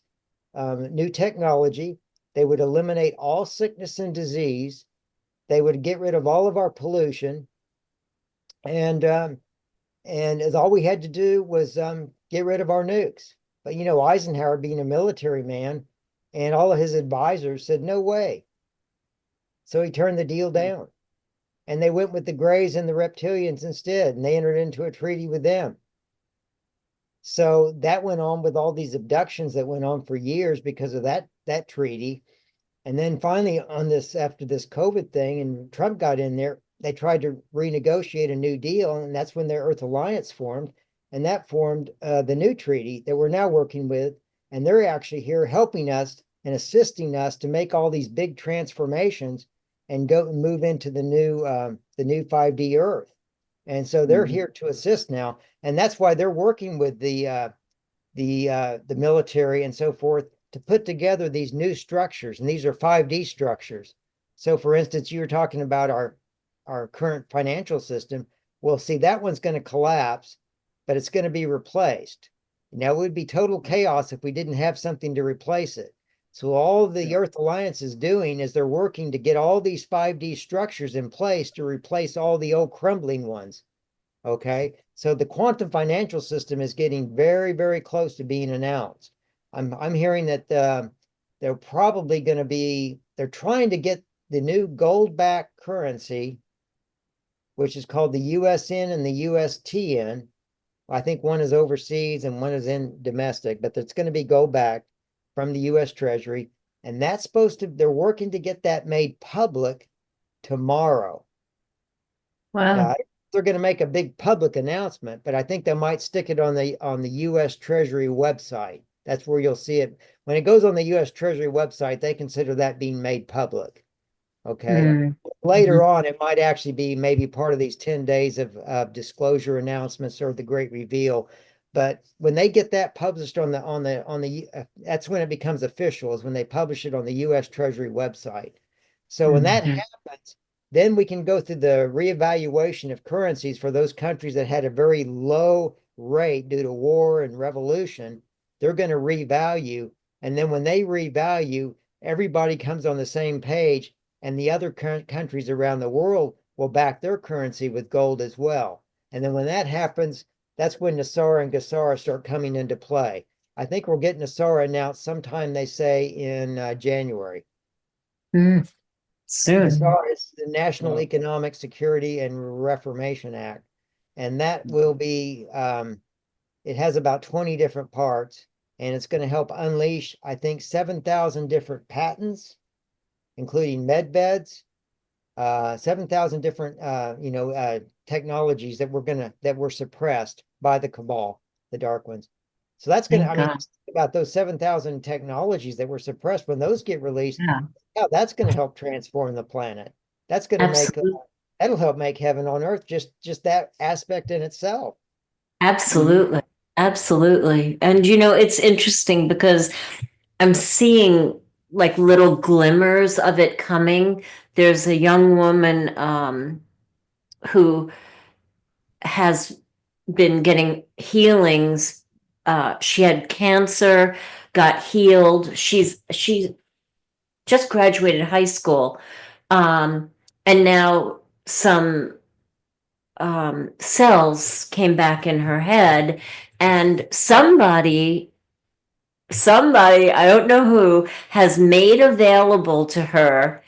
new technology. They would eliminate all sickness and disease. They would get rid of all of our pollution, and as all we had to do was get rid of our nukes. But Eisenhower, being a military man, and all of his advisors said no way. So he turned the deal down, and they went with the Greys and the Reptilians instead, and they entered into a treaty with them. So that went on with all these abductions that went on for years because of that treaty. And then finally, on this, after this COVID thing, and Trump got in there, they tried to renegotiate a new deal, and that's when their Earth Alliance formed, and that formed the new treaty that we're now working with, and they're actually here helping us and assisting us to make all these big transformations and go and move into the new 5D Earth. And so they're here to assist now, and that's why they're working with the military and so forth to put together these new structures, and these are 5D structures. So for instance, you were talking about our current financial system. Well, see, that one's going to collapse, but it's going to be replaced. Now, it would be total chaos if we didn't have something to replace it. So all the Earth Alliance is doing is they're working to get all these 5D structures in place to replace all the old crumbling ones. Okay, so the quantum financial system is getting very, very close to being announced. I'm hearing that they're probably going to be, they're trying to get the new gold-backed currency, which is called the USN and the USTN. I think one is overseas and one is in domestic, but it's going to be gold-backed from the US Treasury. And that's supposed to, they're working to get that made public tomorrow. Wow. Now, they're going to make a big public announcement, but I think they might stick it on the US Treasury website. That's where you'll see it. When it goes on the US Treasury website, they consider that being made public. Okay. Later on, it might actually be maybe part of these 10 days of disclosure announcements or the great reveal. But when they get that published on the that's when it becomes official, is when they publish it on the US Treasury website. So when that happens, then we can go through the reevaluation of currencies for those countries that had a very low rate due to war and revolution. They're going to revalue. And then when they revalue, everybody comes on the same page, and the other countries around the world will back their currency with gold as well. And then when that happens, that's when Nasara and Gasara start coming into play. I think we're getting Nasara announced sometime, they say, in January. Soon. Nasara is the National Wow. Economic Security and Reformation Act. And that will be, it has about 20 different parts, and it's going to help unleash, I think, 7,000 different patents, including med beds, 7,000 different, technologies that were suppressed by the cabal, the dark ones. So that's going to, Thank I mean, God. think about those 7,000 technologies that were suppressed. When those get released, Yeah, yeah, that's going to help transform the planet. That's going to make, absolutely. that'll help make heaven on earth, just that aspect in itself. Absolutely. Absolutely. And it's interesting because I'm seeing like little glimmers of it coming. There's a young woman who has been getting healings. She had cancer, got healed. She just graduated high school. And now some cells came back in her head, and somebody, I don't know who, has made available to her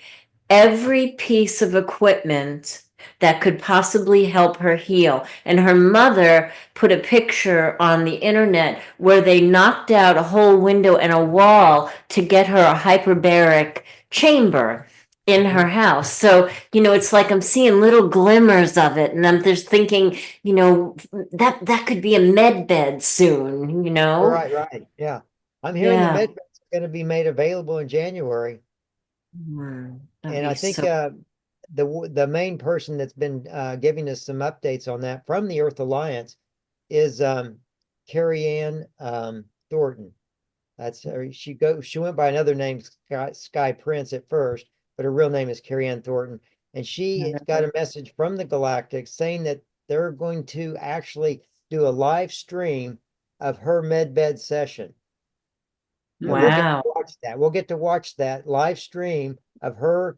every piece of equipment that could possibly help her heal. And her mother put a picture on the internet where they knocked out a whole window and a wall to get her a hyperbaric chamber in her house. So, it's like I'm seeing little glimmers of it, and I'm just thinking, that could be a med bed soon. Right. Yeah. I'm hearing the Yeah. med beds are going to be made available in January. That'd And be I think so. the main person that's been giving us some updates on that from the Earth Alliance is Carrie Ann Thornton. That's her. She went by another name, Sky Prince at first, but her real name is Carrie Ann Thornton. And she got a message from the Galactic saying that they're going to actually do a live stream of her medbed session. And we'll get to Wow. watch that. We'll get to watch that live stream of her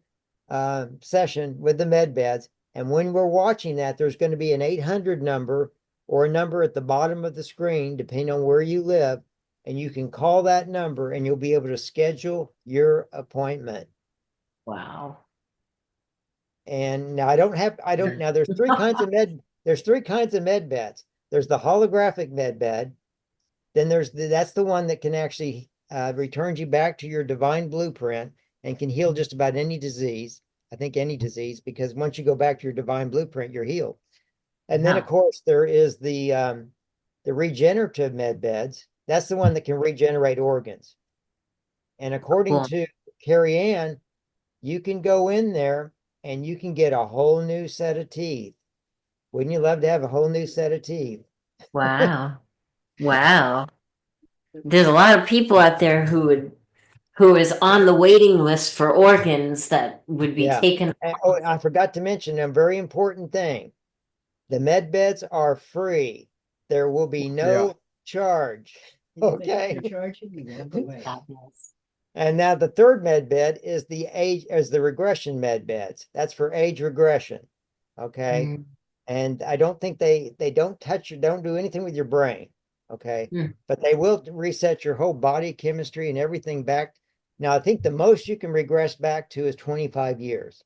session with the med beds. And when we're watching that, there's going to be an 800 number or a number at the bottom of the screen, depending on where you live. And you can call that number and you'll be able to schedule your appointment. Wow. And now now there's three kinds of med beds. There's the holographic med bed. Then that's the one that can actually return you back to your divine blueprint and can heal just about any disease. I think any disease, because once you go back to your divine blueprint, you're healed. And then, of course, there is the regenerative med beds. That's the one that can regenerate organs. And according Cool. to Carrie Ann, you can go in there and you can get a whole new set of teeth. Wouldn't you love to have a whole new set of teeth? Wow. Wow. There's a lot of people out there who is on the waiting list for organs that would be Yeah. taken. And I forgot to mention a very important thing. The med beds are free. There will be no charge. Okay. Fabulous. And now the third med bed is the regression med beds. That's for age regression. Okay. And I don't think they don't don't do anything with your brain. Okay. But they will reset your whole body chemistry and everything back. Now, I think the most you can regress back to is 25 years.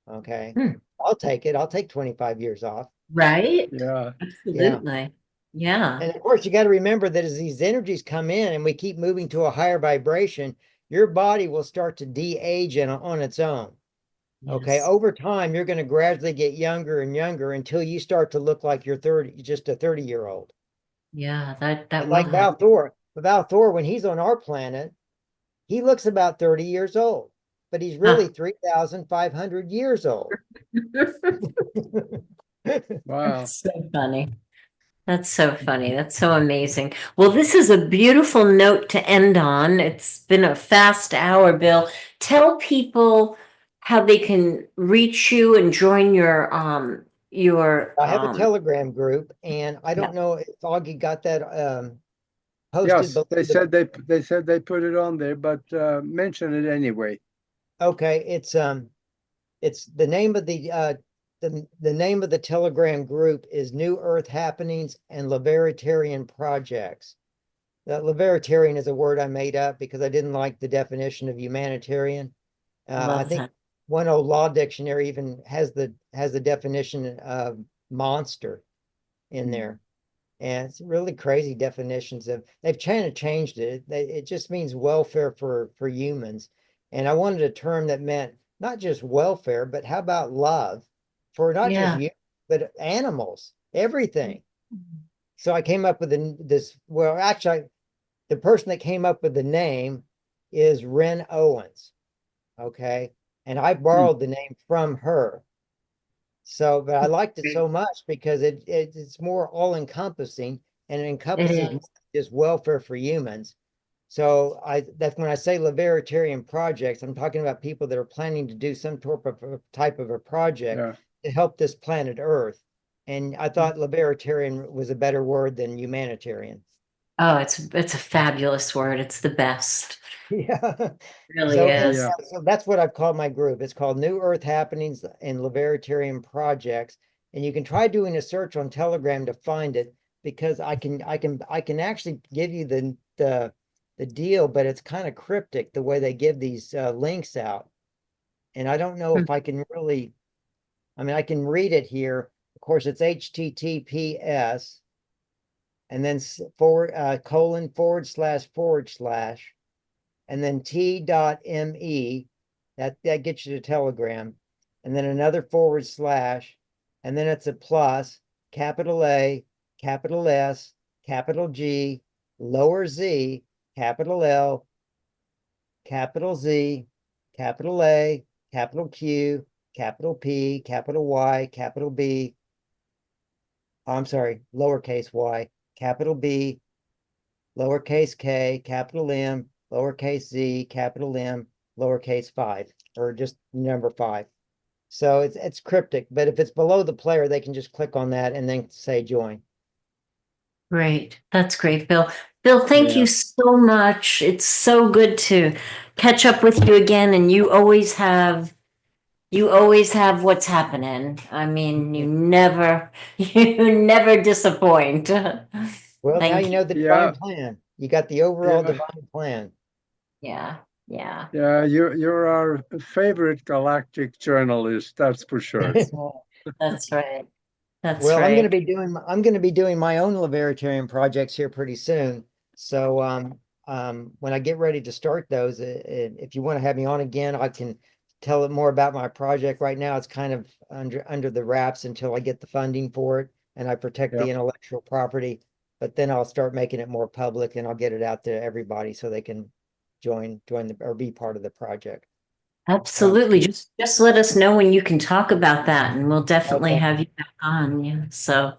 Okay. I'll take it. I'll take 25 years off. Right? Yeah. Absolutely. Yeah. And of course, you got to remember that as these energies come in and we keep moving to a higher vibration, your body will start to de-age on its own. Okay. Yes. Over time, you're going to gradually get younger and younger until you start to look like you're 30, just a 30-year-old. Yeah, that And will like happen. Val Thor, when he's on our planet, he looks about 30 years old, but he's really 3,500 years old. Wow. That's so funny. That's so funny. That's so amazing. Well, this is a beautiful note to end on. It's been a fast hour, Bill. Tell people how they can reach you and join your I have a Telegram group, and I don't know if Augie got that posted. Yes, they said they put it on there, but mention it anyway. Okay, it's it's the name of the name of the Telegram group is New Earth Happenings and Libertarian Projects. That libertarian is a word I made up because I didn't like the definition of humanitarian. I Love think that. one old law dictionary even has the definition of monster in there. And it's really crazy definitions of, they've kind of changed it. It just means welfare for humans. And I wanted a term that meant not just welfare, but how about love for not just Yeah. you, but animals, everything. So I came up with this, well, actually, the person that came up with the name is Ren Owens. Okay. And I borrowed the name from her. So, but I liked it so much because it's more all encompassing and it It encompasses is. just welfare for humans. So that's when I say libertarian projects, I'm talking about people that are planning to do some type of a project Yeah. to help this planet Earth. And I thought libertarian was a better word than humanitarian. Oh, it's a fabulous word. It's the best. Yeah. It really So, is. Yeah. so that's what I've called my group. It's called New Earth Happenings and Libertarian Projects. And you can try doing a search on Telegram to find it because I can actually give you the deal, but it's kind of cryptic the way they give these links out. And I don't know Hmm. if I can really, I mean, I can read it here. Of course, it's HTTPS and then :// and then t.me, that gets you to Telegram, and then another // and then it's a plus, capital A, capital S, capital G, lower Z, capital L, capital Z, capital A, capital Q, capital P, capital Y, capital B. Oh, I'm sorry, lowercase y, capital B, lowercase k, capital M, lowercase z, capital M, lowercase 5, or just number 5. So it's cryptic, but if it's below the player, they can just click on that and then say join. Great. That's great, Bill. Bill, thank Yeah. you so much. It's so good to catch up with you again, and you always have what's happening. I mean, you never disappoint. Well, now Thank you you. know the divine Yeah. plan. You got the overall Yeah. divine plan. Yeah, yeah. Yeah. You're our favorite galactic journalist, that's for sure. That's right. That's Well, I'm going to right. be doing my own libertarian projects here pretty soon. So when I get ready to start those, if you want to have me on again, I can tell it more about my project. Right now, it's kind of under the wraps until I get the funding for it and I protect Yeah. the intellectual property. But then I'll start making it more public and I'll get it out to everybody so they can join or be part of the project. Absolutely. Just let us know when you can talk about that, and we'll definitely Okay. have you back on. Yeah. So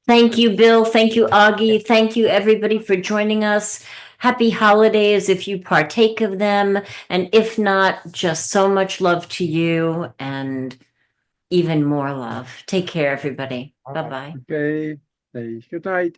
thank you, Bill. Thank you, Augie. Thank you, everybody, for joining us. Happy holidays if you partake of them. And if not, just so much love to you and even more love. Take care, everybody. All Bye right. bye. Okay. Hey, good night.